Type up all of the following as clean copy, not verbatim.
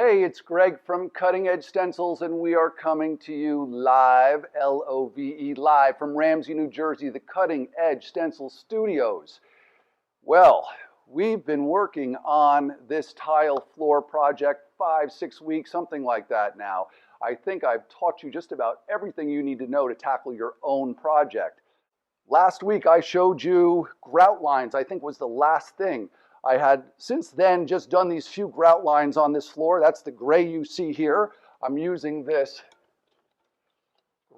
Hey, it's Greg from Cutting Edge Stencils, and we are coming to you live, L-O-V-E, live from Ramsey, New Jersey, the Cutting Edge Stencil Studios. Well, we've been working on this tile floor project 5-6 weeks, something like that now. I think I've taught you just about everything you need to know to tackle your own project. Last week I showed you grout lines, I think was the last thing. I had since then just done these few grout lines on this floor. That's the gray you see here. I'm using this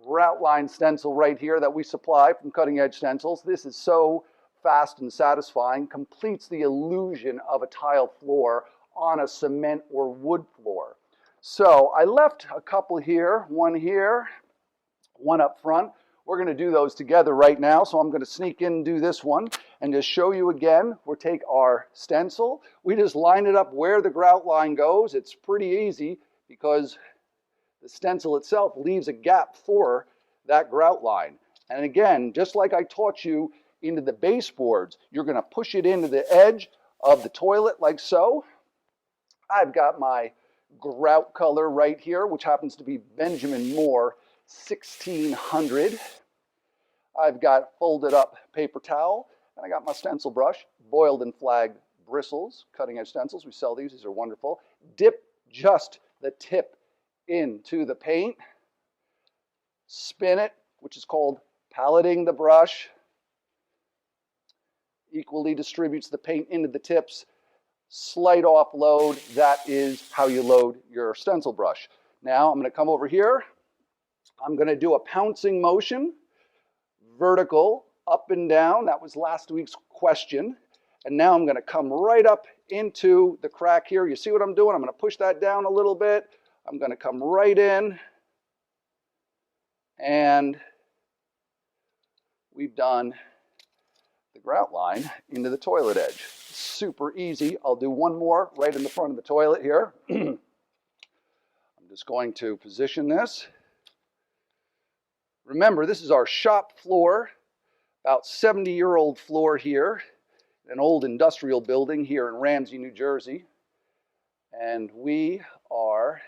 grout line stencil right here that we supply from Cutting Edge Stencils. This is so fast and satisfying, completes the illusion of a tile floor on a cement or wood floor. So I left a couple here, one up front. We're going to do those together right now, so I'm going to sneak in and do this one and just show you again. We'll take our stencil. We just line it up where the grout line goes. It's pretty easy because the stencil itself leaves a gap for that grout line. And again, just like I taught you into the baseboards, you're going to push it into the edge of the toilet like so. I've got my grout color right here, which happens to be Benjamin Moore 1600. I've got folded up paper towel, and I got my stencil brush, boiled and flagged bristles, Cutting Edge Stencils. We sell these are wonderful. Dip just the tip into the paint, spin it, which is called paletting the brush, equally distributes the paint into the tips, slight offload, that is how you load your stencil brush. Now I'm going to come over here. I'm going to do a pouncing motion, vertical, up and down. That was last week's question. And now I'm going to come right up into the crack here. You see what I'm doing? I'm going to push that down a little bit. I'm going to come right in. And we've done the grout line into the toilet edge. Super easy. I'll do one more right in the front of the toilet here. I'm just going to position this. Remember, this is our shop floor, about 70-year-old floor here, an old industrial building here in Ramsey, New Jersey. And we are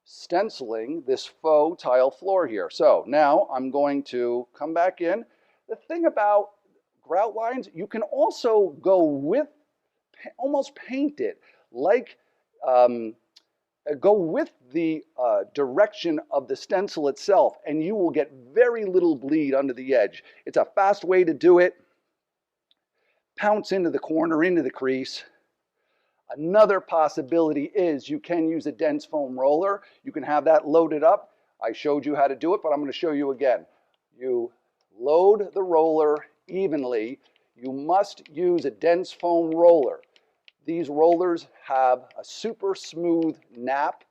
stenciling this faux tile floor here. So now I'm going to come back in. The thing about grout lines, you can also go with, almost paint it, like go with the direction of the stencil itself, and you will get very little bleed under the edge. It's a fast way to do it. Pounce into the corner, into the crease. Another possibility is you can use a dense foam roller. You can have that loaded up. I showed you how to do it, but I'm going to show you again. You load the roller evenly. You must use a dense foam roller. These rollers have a super smooth nap.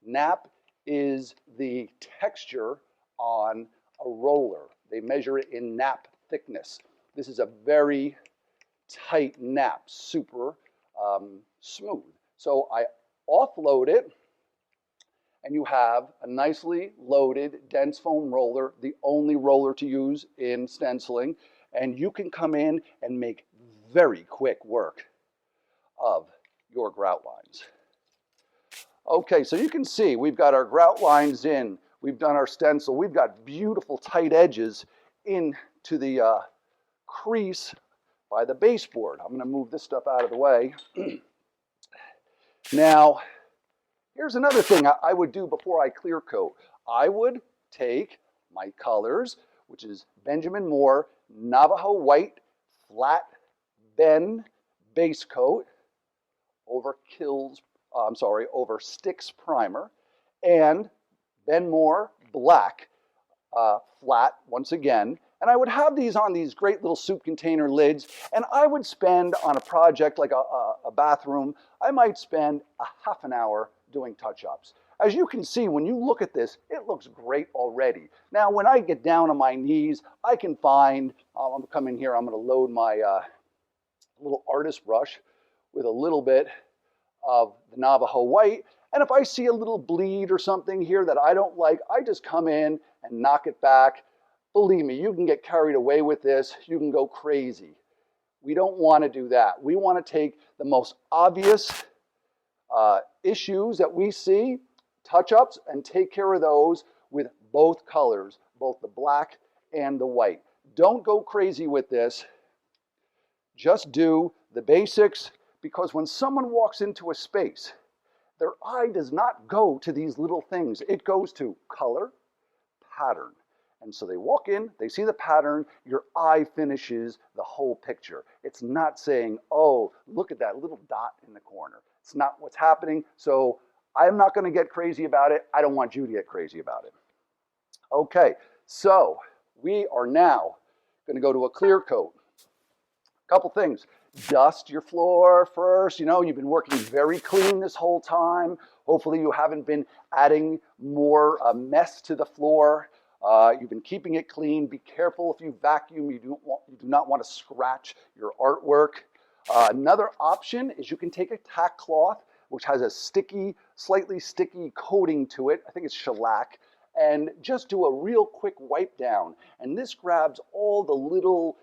Nap is the texture on a roller. They measure it in nap thickness. This is a very tight nap, super smooth. So I offload it, and you have a nicely loaded dense foam roller, the only roller to use in stenciling, and you can come in and make very quick work of your grout lines. Okay, so you can see we've got our grout lines in, we've done our stencil, we've got beautiful tight edges into the crease by the baseboard. I'm going to move this stuff out of the way. Now, here's another thing I would do before I clear coat. I would take my colors, which is Benjamin Moore Navajo White Flat Ben base coat, over Sticks primer, and Ben Moore Black flat once again. And I would have these on these great little soup container lids, and I would spend on a project like a bathroom, I might spend a half an hour doing touch-ups. As you can see, when you look at this, it looks great already. Now, when I get down on my knees, I can find, I'm going to come in here, I'm going to load my little artist brush with a little bit of the Navajo White. And if I see a little bleed or something here that I don't like, I just come in and knock it back. Believe me, you can get carried away with this. You can go crazy. We don't want to do that. We want to take the most obvious issues that we see, touch-ups, and take care of those with both colors, both the black and the white. Don't go crazy with this. Just do the basics, because when someone walks into a space, their eye does not go to these little things. It goes to color, pattern. And so they walk in, they see the pattern, your eye finishes the whole picture. It's not saying, oh, look at that little dot in the corner. It's not what's happening. So I'm not going to get crazy about it. I don't want you to get crazy about it. Okay, so we are now going to go to a clear coat. A couple things. Dust your floor first. You know, you've been working very clean this whole time. Hopefully you haven't been adding more mess to the floor. You've been keeping it clean. Be careful if you vacuum. You do not want to scratch your artwork. Another option is you can take a tack cloth, which has a sticky, slightly sticky coating to it. I think it's shellac. And just do a real quick wipe down. And this grabs all the little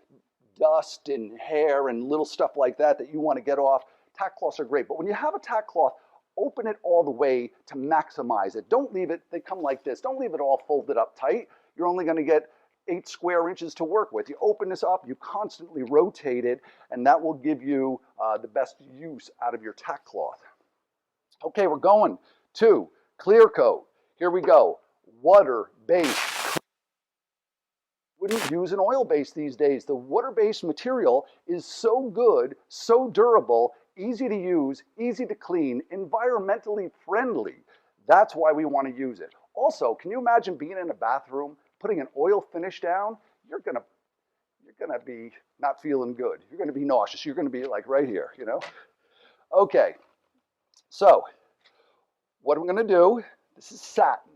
dust and hair and little stuff like that that you want to get off. Tack cloths are great. But when you have a tack cloth, open it all the way to maximize it. Don't leave it, they come like this. Don't leave it all folded up tight. You're only going to get 8 square inches to work with. You open this up, you constantly rotate it, and that will give you the best use out of your tack cloth. Okay, we're going to clear coat. Here we go. Water-based. Wouldn't use an oil base these days. The water-based material is so good, so durable, easy to use, easy to clean, environmentally friendly. That's why we want to use it. Also, can you imagine being in a bathroom, putting an oil finish down? You're gonna be not feeling good. You're gonna be nauseous. You're gonna be like right here, you know? Okay, so what I'm gonna do, this is satin.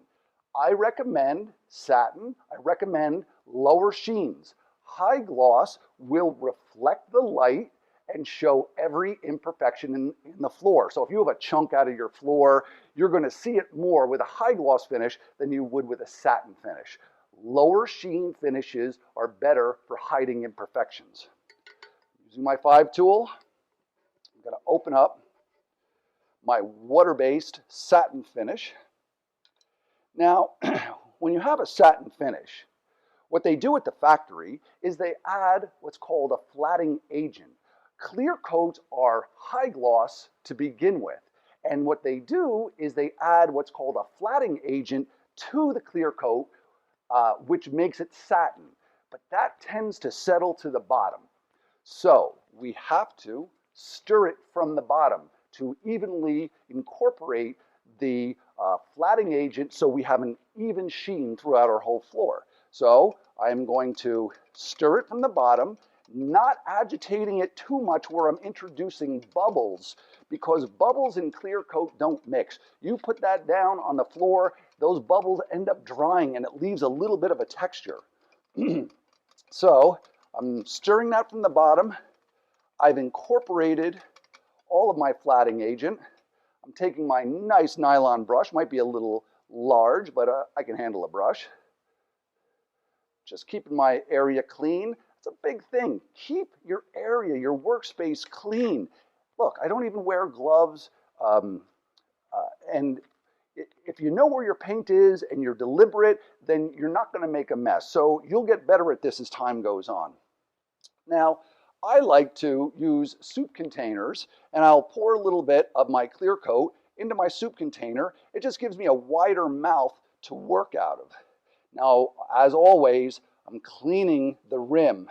I recommend satin. I recommend lower sheens. High gloss will reflect the light and show every imperfection in the floor. So if you have a chunk out of your floor, you're going to see it more with a high gloss finish than you would with a satin finish. Lower sheen finishes are better for hiding imperfections. Using my 5 tool, I'm going to open up my water-based satin finish. Now, when you have a satin finish, what they do at the factory is they add what's called a flatting agent. Clear coats are high gloss to begin with. And what they do is they add what's called a flatting agent to the clear coat, which makes it satin. But that tends to settle to the bottom. So we have to stir it from the bottom to evenly incorporate the flatting agent so we have an even sheen throughout our whole floor. So I'm going to stir it from the bottom, not agitating it too much where I'm introducing bubbles, because bubbles in clear coat don't mix. You put that down on the floor, those bubbles end up drying and it leaves a little bit of a texture. So I'm stirring that from the bottom. I've incorporated all of my flatting agent. I'm taking my nice nylon brush, might be a little large, but I can handle a brush. Just keeping my area clean. It's a big thing. Keep your area, your workspace clean. Look, I don't even wear gloves. And if you know where your paint is and you're deliberate, then you're not going to make a mess. So you'll get better at this as time goes on. Now, I like to use soup containers, and I'll pour a little bit of my clear coat into my soup container. It just gives me a wider mouth to work out of. Now, as always, I'm cleaning the rim,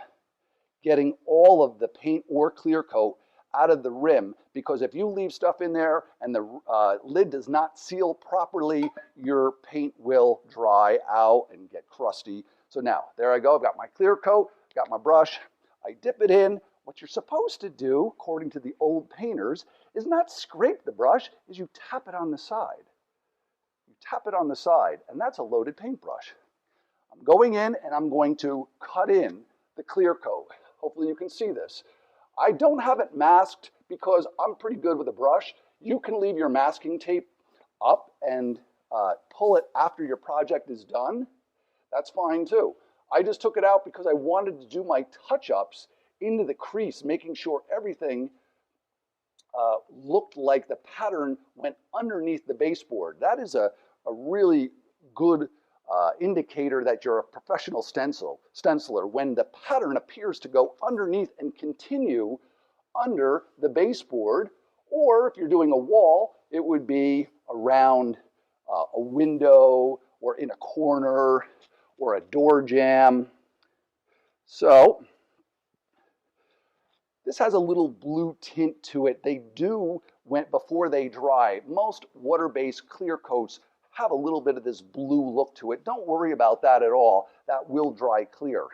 getting all of the paint or clear coat out of the rim, because if you leave stuff in there and the lid does not seal properly, your paint will dry out and get crusty. So now, there I go. I've got my clear coat, got my brush. I dip it in. What you're supposed to do, according to the old painters, is not scrape the brush, is you tap it on the side. You tap it on the side, and that's a loaded paintbrush. I'm going in and I'm going to cut in the clear coat. Hopefully you can see this. I don't have it masked because I'm pretty good with a brush. You can leave your masking tape up and pull it after your project is done. That's fine too. I just took it out because I wanted to do my touch-ups into the crease, making sure everything looked like the pattern went underneath the baseboard. That is a really good indicator that you're a professional stenciler when the pattern appears to go underneath and continue under the baseboard. Or if you're doing a wall, it would be around a window or in a corner or a door jamb. So this has a little blue tint to it. They do, before they dry, most water-based clear coats have a little bit of this blue look to it. Don't worry about that at all. That will dry clear.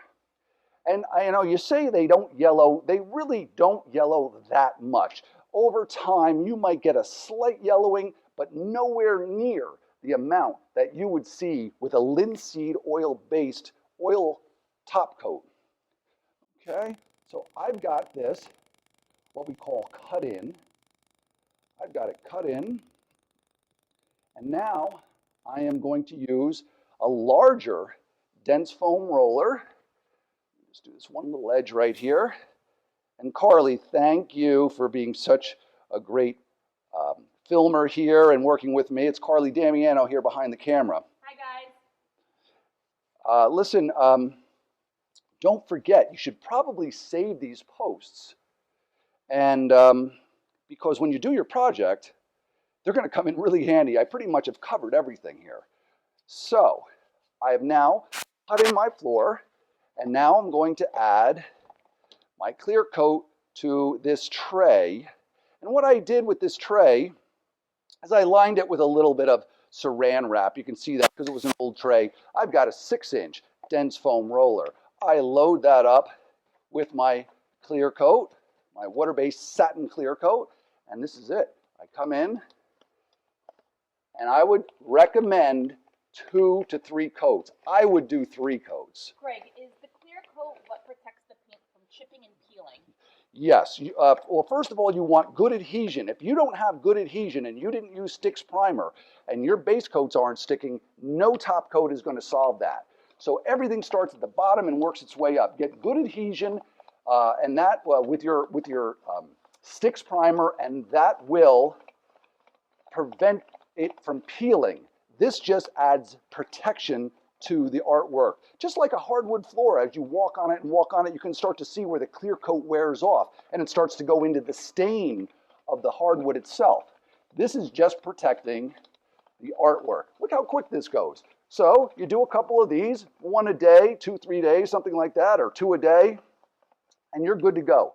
And I know you say they don't yellow. They really don't yellow that much. Over time, you might get a slight yellowing, but nowhere near the amount that you would see with a linseed oil-based oil top coat. Okay, so I've got this, what we call cut in. I've got it cut in. And now I am going to use a larger dense foam roller. Just do this one little edge right here. And Carly, thank you for being such a great filmer here and working with me. It's Carly Damiano here behind the camera. Hi, guys. Listen, don't forget, you should probably save these posts. And because when you do your project, they're going to come in really handy. I pretty much have covered everything here. So I have now cut in my floor, and now I'm going to add my clear coat to this tray. And what I did with this tray is I lined it with a little bit of saran wrap. You can see that because it was an old tray. I've got a 6-inch dense foam roller. I load that up with my clear coat, my water-based satin clear coat, and this is it. I come in, and I would recommend 2 to 3 coats. I would do 3 coats. Greg, is the clear coat what protects the paint from chipping and peeling? Yes. Well, first of all, you want good adhesion. If you don't have good adhesion and you didn't use Stix primer and your base coats aren't sticking, no top coat is going to solve that. So everything starts at the bottom and works its way up. Get good adhesion, and that with your Stix primer, and that will prevent it from peeling. This just adds protection to the artwork. Just like a hardwood floor, as you walk on it, you can start to see where the clear coat wears off and it starts to go into the stain of the hardwood itself. This is just protecting the artwork. Look how quick this goes. So you do a couple of these, 1 a day, 2, 3 days, something like that, or 2 a day, and you're good to go.